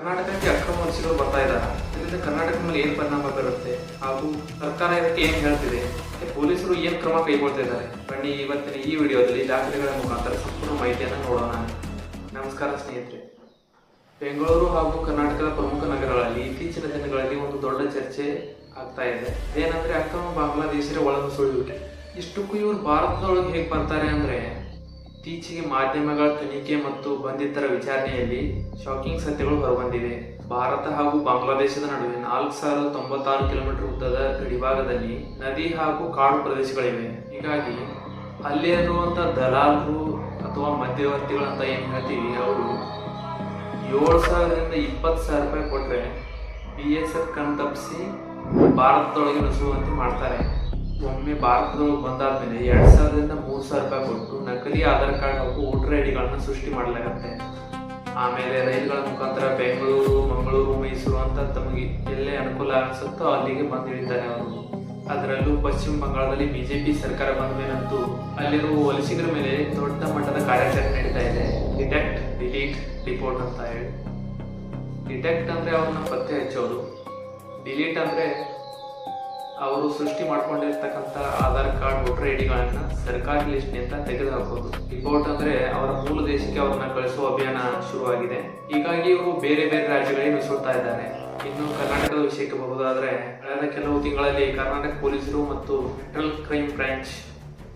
ಕರ್ನಾಟಕಕ್ಕೆ ಅಕ್ರಮ ವಲಸಿಗರು ಬರ್ತಾ ಇದ್ದಾರೆ. ಇದರಿಂದ ಕರ್ನಾಟಕದ ಮೇಲೆ ಏನು ಪರಿಣಾಮ ಬೀರುತ್ತೆ ಹಾಗೂ ಸರ್ಕಾರ ಇದಕ್ಕೆ ಏನು ಹೇಳ್ತಿದೆ, ಪೊಲೀಸರು ಏನು ಕ್ರಮ ಕೈಗೊಳ್ತಾ ಇದ್ದಾರೆ, ಬನ್ನಿ ಇವತ್ತಿನ ಈ ವಿಡಿಯೋದಲ್ಲಿ ದಾಖಲೆಗಳ ಮುಖಾಂತರ ಸಂಪೂರ್ಣ ಮಾಹಿತಿಯನ್ನು ನೋಡೋಣ. ನಮಸ್ಕಾರ ಸ್ನೇಹಿತರೆ. ಬೆಂಗಳೂರು ಹಾಗೂ ಕರ್ನಾಟಕದ ಪ್ರಮುಖ ನಗರಗಳಲ್ಲಿ ಇತ್ತೀಚಿನ ದಿನಗಳಲ್ಲಿ ಒಂದು ದೊಡ್ಡ ಚರ್ಚೆ ಆಗ್ತಾ ಇದೆ. ಏನಂದ್ರೆ ಅಕ್ರಮ ಬಾಂಗ್ಲಾದೇಶರ ಒಳನುಸುಳುವಿಕೆ. ಇಷ್ಟಕ್ಕೂ ಇವರು ಭಾರತದೊಳಗೆ ಹೇಗೆ ಬರ್ತಾರೆ ಅಂದ್ರೆ, ಇತ್ತೀಚೆಗೆ ಮಾಧ್ಯಮಗಳ ತನಿಖೆ ಮತ್ತು ಬಂಧಿತರ ವಿಚಾರಣೆಯಲ್ಲಿ ಶಾಕಿಂಗ್ ಸತ್ಯಗಳು ಹೊರಬಂದಿವೆ. ಭಾರತ ಹಾಗೂ ಬಾಂಗ್ಲಾದೇಶದ ನಡುವೆ 4096 ಕಿಲೋಮೀಟರ್ ಉದ್ದದ ಗಡಿಭಾಗದಲ್ಲಿ ನದಿ ಹಾಗೂ ಕಾಡು ಪ್ರದೇಶಗಳಿವೆ. ಹೀಗಾಗಿ ಅಲ್ಲಿರುವಂತಹ ದಲಾಲರು ಅಥವಾ ಮಧ್ಯವರ್ತಿಗಳಂತ ಏನ್ ಹೇಳ್ತೀವಿ, ಅವರು 7,000ರಿಂದ 20,000 ರೂಪಾಯಿ ಕೊಟ್ರೆ BSF ಕಣ್ ತಪ್ಪಿಸಿ ಭಾರತದೊಳಗೆ ನುಸುಳುವಂತೆ ಮಾಡ್ತಾರೆ. ಒಮ್ಮೆ ಭಾರತದೊಳಗೆ ಬಂದಾದ್ಮೇಲೆ 2,000ರಿಂದ 3,000 ರೂಪಾಯಿ ಕೊಟ್ಟು ನಕಲಿ ಆಧಾರ್ ಕಾರ್ಡ್ ಹಾಗೂ ವೋಟರ್ ಐಡಿಗಳನ್ನ ಸೃಷ್ಟಿ ಮಾಡಲಾಗತ್ತೆ. ಆಮೇಲೆ ರೈಲುಗಳ ಮುಖಾಂತರ ಬೆಂಗಳೂರು, ಮಂಗಳೂರು, ಮೈಸೂರು ಅಂತ ತಮಗೆ ಎಲ್ಲೇ ಅನುಕೂಲ ಅನಿಸುತ್ತೋ ಅಲ್ಲಿಗೆ ಬಂದು ಇಳಿತಾರೆ ಅವರು. ಅದರಲ್ಲೂ ಪಶ್ಚಿಮ ಬಂಗಾಳದಲ್ಲಿ BJP ಸರ್ಕಾರ ಬಂದ ಮೇಲಂತೂ ಅಲ್ಲಿರುವ ವಲಸಿಗರ ಮೇಲೆ ದೊಡ್ಡ ಮಟ್ಟದ ಕಾರ್ಯಾಚರಣೆ ನಡೀತಾ ಇದೆ. ಡಿಟೆಕ್ಟ್, ಡಿಲೀಟ್, ರಿಪೋರ್ಟ್ ಅಂತ ಹೇಳಿ. ಡಿಟೆಕ್ಟ್ ಅಂದ್ರೆ ಅವ್ರನ್ನ ಪತ್ತೆ ಹಚ್ಚೋದು, ಡಿಲೀಟ್ ಅಂದ್ರೆ ಅವರು ಸೃಷ್ಟಿ ಮಾಡ್ಕೊಂಡಿರ್ತಕ್ಕಂಥ ಆಧಾರ್ ಕಾರ್ಡ್, ವೋಟರ್ ಐಡಿಗಳನ್ನ ಸರ್ಕಾರಿ ಲಿಸ್ಟ್ನಿಂದ ತೆಗೆದುಹಾಕೋದು. ರಿಪೋರ್ಟ್ ಅಂದ್ರೆ ಅವರ ಮೂಲ ದೇಶಕ್ಕೆ ಅವ್ರನ್ನ ಕಳಿಸುವ ಅಭಿಯಾನ ಶುರುವಾಗಿದೆ. ಹೀಗಾಗಿ ಇವರು ಬೇರೆ ಬೇರೆ ರಾಜ್ಯಗಳಿಗೆ ನುಸುಳ್ತಾ ಇದ್ದಾರೆ. ಇನ್ನು ಕರ್ನಾಟಕದ ವಿಷಯಕ್ಕೆ ಬರುವುದಾದ್ರೆ, ಕಳೆದ ಕೆಲವು ತಿಂಗಳಲ್ಲಿ ಕರ್ನಾಟಕ ಪೊಲೀಸರು ಮತ್ತು ಸೆಂಟ್ರಲ್ ಕ್ರೈಮ್ ಬ್ರಾಂಚ್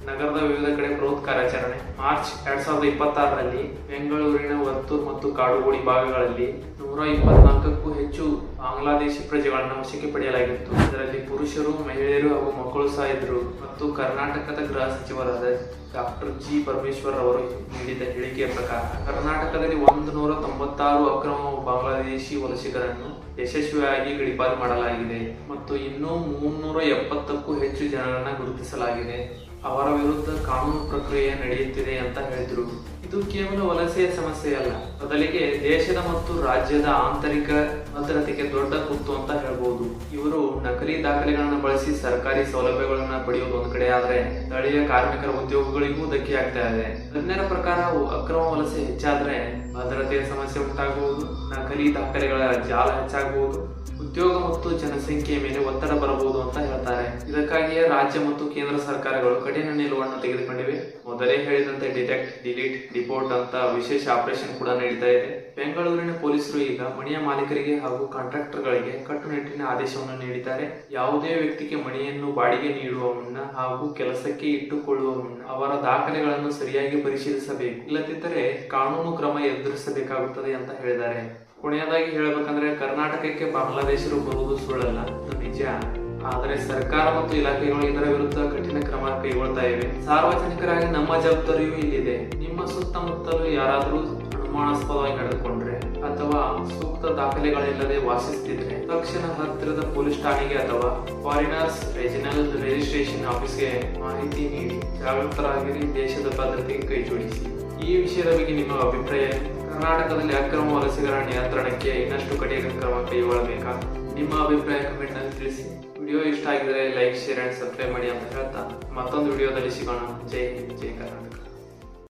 ನಗರದ ವಿವಿಧ ಕಡೆ ಬೃಹತ್ ಕಾರ್ಯಾಚರಣೆ. ಮಾರ್ಚ್ 2026ರಲ್ಲಿ ಬೆಂಗಳೂರಿನ ವರ್ತೂರ್ ಮತ್ತು ಕಾಡುಗೋಡಿ ಭಾಗಗಳಲ್ಲಿ 124ಕ್ಕೂ ಹೆಚ್ಚು ಬಾಂಗ್ಲಾದೇಶಿ ಪ್ರಜೆಗಳನ್ನು ವಶಕ್ಕೆ ಪಡೆಯಲಾಗಿತ್ತು. ಇದರಲ್ಲಿ ಪುರುಷರು, ಮಹಿಳೆಯರು ಹಾಗೂ ಮಕ್ಕಳು ಸಹ ಇದ್ದರು. ಮತ್ತು ಕರ್ನಾಟಕದ ಗೃಹ ಸಚಿವರಾದ ಡಾಕ್ಟರ್ G. ಪರಮೇಶ್ವರ್ ಅವರು ನೀಡಿದ ಹೇಳಿಕೆಯ ಪ್ರಕಾರ ಕರ್ನಾಟಕದಲ್ಲಿ 196 ಅಕ್ರಮ ಬಾಂಗ್ಲಾದೇಶಿ ವಲಸಿಗರನ್ನು ಯಶಸ್ವಿಯಾಗಿ ಗಡೀಪಾರು ಮಾಡಲಾಗಿದೆ ಮತ್ತು ಇನ್ನೂ 370ಕ್ಕೂ ಹೆಚ್ಚು ಜನರನ್ನ ಗುರುತಿಸಲಾಗಿದೆ. ಅವರ ವಿರುದ್ಧ ಕಾನೂನು ಪ್ರಕ್ರಿಯೆ ನಡೆಯುತ್ತಿದೆ ಅಂತ ಹೇಳಿದ್ರು. ಇದು ಕೇವಲ ವಲಸೆಯ ಸಮಸ್ಯೆ ಅಲ್ಲ, ಬದಲಿಗೆ ದೇಶದ ಮತ್ತು ರಾಜ್ಯದ ಆಂತರಿಕ ಭದ್ರತೆಗೆ ದೊಡ್ಡ ಕುತ್ತು ಅಂತ ಹೇಳ್ಬಹುದು. ಇವರು ನಕಲಿ ದಾಖಲೆಗಳನ್ನ ಬಳಸಿ ಸರ್ಕಾರಿ ಸೌಲಭ್ಯಗಳನ್ನ ಪಡೆಯುವುದು ಒಂದು ಕಡೆ ಆದ್ರೆ, ಸ್ಥಳೀಯ ಕಾರ್ಮಿಕರ ಉದ್ಯೋಗಗಳಿಗೂ ಧಕ್ಕೆ ಆಗ್ತಾ ಇದೆ. ತಜ್ಞರ ಪ್ರಕಾರ ಅಕ್ರಮ ವಲಸೆ ಹೆಚ್ಚಾದ್ರೆ ಭದ್ರತೆಯ ಸಮಸ್ಯೆ ಉಂಟಾಗಬಹುದು, ನಕಲಿ ದಾಖಲೆಗಳ ಜಾಲ ಹೆಚ್ಚಾಗಬಹುದು, ಉದ್ಯೋಗ ಮತ್ತು ಜನಸಂಖ್ಯೆಯ ಮೇಲೆ ಒತ್ತಡ ಬರಬಹುದು ಅಂತ ಹೇಳ್ತಾರೆ. ಇದಕ್ಕಾಗಿಯೇ ರಾಜ್ಯ ಮತ್ತು ಕೇಂದ್ರ ಸರ್ಕಾರಗಳು ಕಠಿಣ ನಿಲುವನ್ನು ತೆಗೆದುಕೊಂಡಿವೆ. ಮೊದಲೇ ಹೇಳಿದಂತೆ ಡಿಟೆಕ್ಟ್, ಡಿಲೀಟ್, ರಿಪೋರ್ಟ್ ಅಂತ ವಿಶೇಷ ಆಪರೇಷನ್ ಕೂಡ ನಡೀತಾ ಇದೆ. ಬೆಂಗಳೂರಿನ ಪೊಲೀಸರು ಈಗ ಮನೆಯ ಮಾಲೀಕರಿಗೆ ಹಾಗೂ ಕಾಂಟ್ರಾಕ್ಟರ್ಗಳಿಗೆ ಕಟ್ಟುನಿಟ್ಟಿನ ಆದೇಶವನ್ನು ನೀಡಿದ್ದಾರೆ. ಯಾವುದೇ ವ್ಯಕ್ತಿಗೆ ಮನೆಯನ್ನು ಬಾಡಿಗೆ ನೀಡುವ ಮುನ್ನ ಹಾಗೂ ಕೆಲಸಕ್ಕೆ ಇಟ್ಟುಕೊಳ್ಳುವ ಮುನ್ನ ಅವರ ದಾಖಲೆಗಳನ್ನು ಸರಿಯಾಗಿ ಪರಿಶೀಲಿಸಬೇಕು. ಇಲ್ಲದಿದ್ದರೆ ಕಾನೂನು ಕ್ರಮ ಎದುರಿಸಬೇಕಾಗುತ್ತದೆ ಅಂತ ಹೇಳಿದ್ದಾರೆ. ಕೊನೆಯದಾಗಿ ಹೇಳಬೇಕಂದ್ರೆ, ಕರ್ನಾಟಕಕ್ಕೆ ಬಾಂಗ್ಲಾದೇಶರು ಬರುವುದು ಸುಳ್ಳಲ್ಲ, ನಿಜ. ಆದರೆ ಸರ್ಕಾರ ಮತ್ತು ಇಲಾಖೆಗಳು ಇದರ ವಿರುದ್ಧ ಕಠಿಣ ಕ್ರಮ ಕೈಗೊಳ್ತಾ ಇವೆ. ಸಾರ್ವಜನಿಕರಾಗಿ ನಮ್ಮ ಜವಾಬ್ದಾರಿಯೂ ಇಲ್ಲಿದೆ. ನಿಮ್ಮ ಸುತ್ತಮುತ್ತಲು ಯಾರಾದರೂ ಅನುಮಾನಾಸ್ಪದವಾಗಿ ನಡೆದುಕೊಂಡ್ರೆ ಅಥವಾ ಸೂಕ್ತ ದಾಖಲೆಗಳಿಲ್ಲದೆ ವಾಸಿಸುತ್ತಿದ್ರೆ ತಕ್ಷಣ ಹತ್ತಿರದ ಪೊಲೀಸ್ ಠಾಣೆಗೆ ಅಥವಾ ಫಾರಿನರ್ಸ್ ರೀಜನಲ್ ರಿಜಿಸ್ಟ್ರೇಷನ್ ಆಫೀಸ್ಗೆ ಮಾಹಿತಿ ನೀಡಿ ಜಾಗೃತರಾಗಿರಿ. ದೇಶದ ಭದ್ರತೆಗೆ ಕೈ ಜೋಡಿಸಿ. ಈ ವಿಷಯದ ಬಗ್ಗೆ ನಿಮ್ಮ ಅಭಿಪ್ರಾಯ? ಕರ್ನಾಟಕದಲ್ಲಿ ಅಕ್ರಮ ವಲಸಿಗರ ನಿಯಂತ್ರಣಕ್ಕೆ ಇನ್ನಷ್ಟು ಕಠಿಣ ಕ್ರಮ ಕೈಗೊಳ್ಳಬೇಕಾ? ನಿಮ್ಮ ಅಭಿಪ್ರಾಯ ಕಮೆಂಟ್ ನಲ್ಲಿ ತಿಳಿಸಿ. ವಿಡಿಯೋ ಇಷ್ಟ ಆಗಿದ್ರೆ ಲೈಕ್, ಶೇರ್ ಅಂಡ್ ಸಬ್ಸ್ಕ್ರೈಬ್ ಮಾಡಿ ಅಂತ ಹೇಳ್ತಾ ಮತ್ತೊಂದು ವಿಡಿಯೋದಲ್ಲಿ ಸಿಗೋಣ. ಜೈ ಹಿಂದ್, ಜೈ ಕರ್ನಾಟಕ.